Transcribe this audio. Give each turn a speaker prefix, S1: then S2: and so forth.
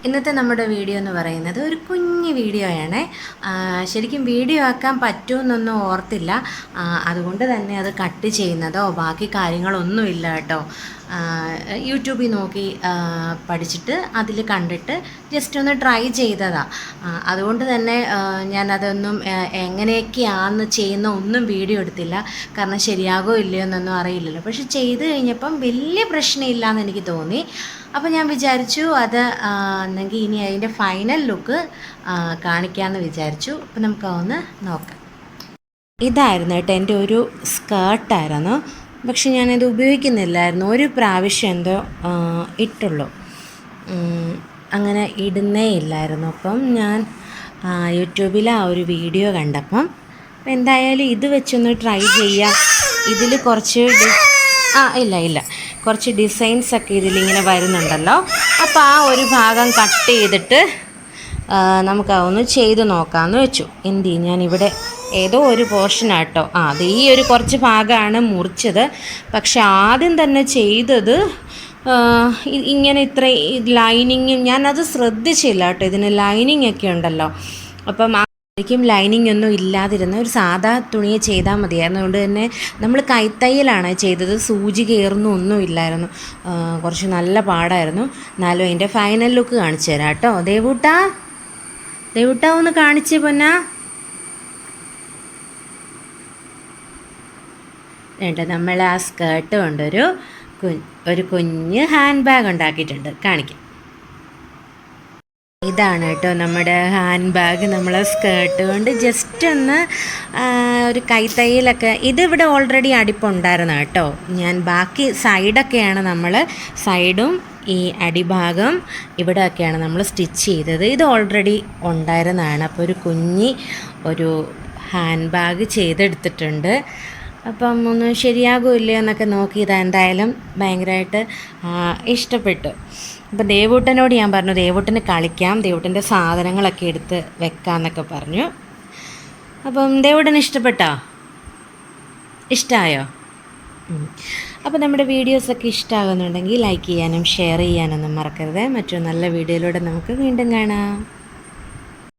S1: ഇന്നത്തെ നമ്മുടെ വീഡിയോ എന്ന് പറയുന്നത് ഒരു കുഞ്ഞ് വീഡിയോയാണ്. ശരിക്കും വീഡിയോ ആക്കാൻ പറ്റുമെന്നൊന്നും ഓർത്തില്ല. അതുകൊണ്ട് തന്നെ അത് കട്ട് ചെയ്യുന്നതോ ബാക്കി കാര്യങ്ങളൊന്നുമില്ല കേട്ടോ. യൂട്യൂബിൽ നോക്കി പഠിച്ചിട്ട് അതിൽ കണ്ടിട്ട് ജസ്റ്റ് ഒന്ന് ട്രൈ ചെയ്തതാണ്. അതുകൊണ്ട് തന്നെ ഞാനതൊന്നും എങ്ങനെയൊക്കെയാണെന്ന് ചെയ്യുന്ന ഒന്നും വീഡിയോ എടുത്തില്ല. കാരണം ശരിയാകോ ഇല്ലയോ എന്നൊന്നും അറിയില്ലല്ലോ. പക്ഷെ ചെയ്ത് കഴിഞ്ഞപ്പം വലിയ പ്രശ്നമില്ലയെന്ന് എനിക്ക് തോന്നി. അപ്പോൾ ഞാൻ വിചാരിച്ചു അത് എന്നെങ്കിൽ ഇനി അതിൻ്റെ ഫൈനൽ ലുക്ക് കാണിക്കാമെന്ന് വിചാരിച്ചു. അപ്പോൾ നമുക്കതൊന്ന് നോക്കാം. ഇതായിരുന്നു കേട്ടോ എൻ്റെ ഒരു സ്കേർട്ടായിരുന്നു. പക്ഷെ ഞാനിത് ഉപയോഗിക്കുന്നില്ലായിരുന്നു. ഒരു പ്രാവശ്യം എന്തോ ഇട്ടുള്ളൂ, അങ്ങനെ ഇടുന്നേ ഇല്ലായിരുന്നു. അപ്പം ഞാൻ യൂട്യൂബിൽ ആ ഒരു വീഡിയോ കണ്ടപ്പം എന്തായാലും ഇത് വെച്ചൊന്ന് ട്രൈ ചെയ്യാം. ഇതിൽ കുറച്ച് ഇല്ല കുറച്ച് ഡിസൈൻസൊക്കെ ഇതിലിങ്ങനെ വരുന്നുണ്ടല്ലോ. അപ്പോൾ ആ ഒരു ഭാഗം കട്ട് ചെയ്തിട്ട് നമുക്കതൊന്ന് ചെയ്ത് നോക്കാമെന്ന് വെച്ചു. എന്ത് ചെയ്യും, ഞാനിവിടെ ഏതോ ഒരു പോർഷനാട്ടോ അത് ഈ ഒരു കുറച്ച് ഭാഗമാണ് മുറിച്ചത്. പക്ഷെ ആദ്യം തന്നെ ചെയ്തത് ഇങ്ങനെ ഇത്ര ലൈനിങ് ഞാനത് ശ്രദ്ധിച്ചില്ല കേട്ടോ. ഇതിന് ലൈനിങ് ഒക്കെ ഉണ്ടല്ലോ. അപ്പം ശരിക്കും ലൈനിങ് ഒന്നും ഇല്ലാതിരുന്ന ഒരു സാധാ തുണിയെ ചെയ്താൽ മതിയായിരുന്നു. അതുകൊണ്ട് തന്നെ നമ്മൾ കൈത്തയ്യലാണ് ചെയ്തത്. സൂചി കയറുന്നൊന്നും ഇല്ലായിരുന്നു. കുറച്ച് നല്ല പാടായിരുന്നു. എന്നാലും അതിൻ്റെ ഫൈനൽ ലുക്ക് കാണിച്ചു തരാം കേട്ടോ. ദേവൂട്ടാ ഒന്ന് കാണിച്ചേ പൊന്നാ. വേണ്ട, നമ്മൾ ആ സ്കേർട്ട് കൊണ്ടൊരു കുഞ്ഞ് ഹാൻഡ് ബാഗ് ഉണ്ടാക്കിയിട്ടുണ്ട്, കാണിക്കാം. ഇതാണ് കേട്ടോ നമ്മുടെ ഹാൻഡ് ബാഗ്. നമ്മൾ സ്കേർട്ട് കൊണ്ട് ജസ്റ്റ് ഒന്ന് ഒരു കൈത്തയ്യലൊക്കെ ഇതിവിടെ ഓൾറെഡി അടിപ്പുണ്ടായിരുന്നു കേട്ടോ. ഞാൻ ബാക്കി സൈഡൊക്കെയാണ് സൈഡും ഈ അടിഭാഗം ഇവിടെയൊക്കെയാണ് നമ്മൾ സ്റ്റിച്ച് ചെയ്തത്. ഇത് ഓൾറെഡി ഉണ്ടായിരുന്നതാണ്. അപ്പോൾ ഒരു ഹാൻഡ് ബാഗ് ചെയ്തെടുത്തിട്ടുണ്ട്. അപ്പം ഒന്ന് ശരിയാകുമല്ലോ എന്നൊക്കെ നോക്കിയത് എന്തായാലും ഭയങ്കരമായിട്ട് ഇഷ്ടപ്പെട്ടു. അപ്പം ദേവൂട്ടനോട് ഞാൻ പറഞ്ഞു ദേവൂട്ടന് കളിക്കാം, ദേവൂട്ടൻ്റെ സാധനങ്ങളൊക്കെ എടുത്ത് വെക്കാമെന്നൊക്കെ പറഞ്ഞു. അപ്പം ദേവൂട്ടന് ഇഷ്ടമായോ? അപ്പോൾ നമ്മുടെ വീഡിയോസൊക്കെ ഇഷ്ടമാകുന്നുണ്ടെങ്കിൽ ലൈക്ക് ചെയ്യാനും ഷെയർ ചെയ്യാനൊന്നും മറക്കരുത്. മറ്റൊരു നല്ല വീഡിയോയിലൂടെ നമുക്ക് വീണ്ടും കാണാം.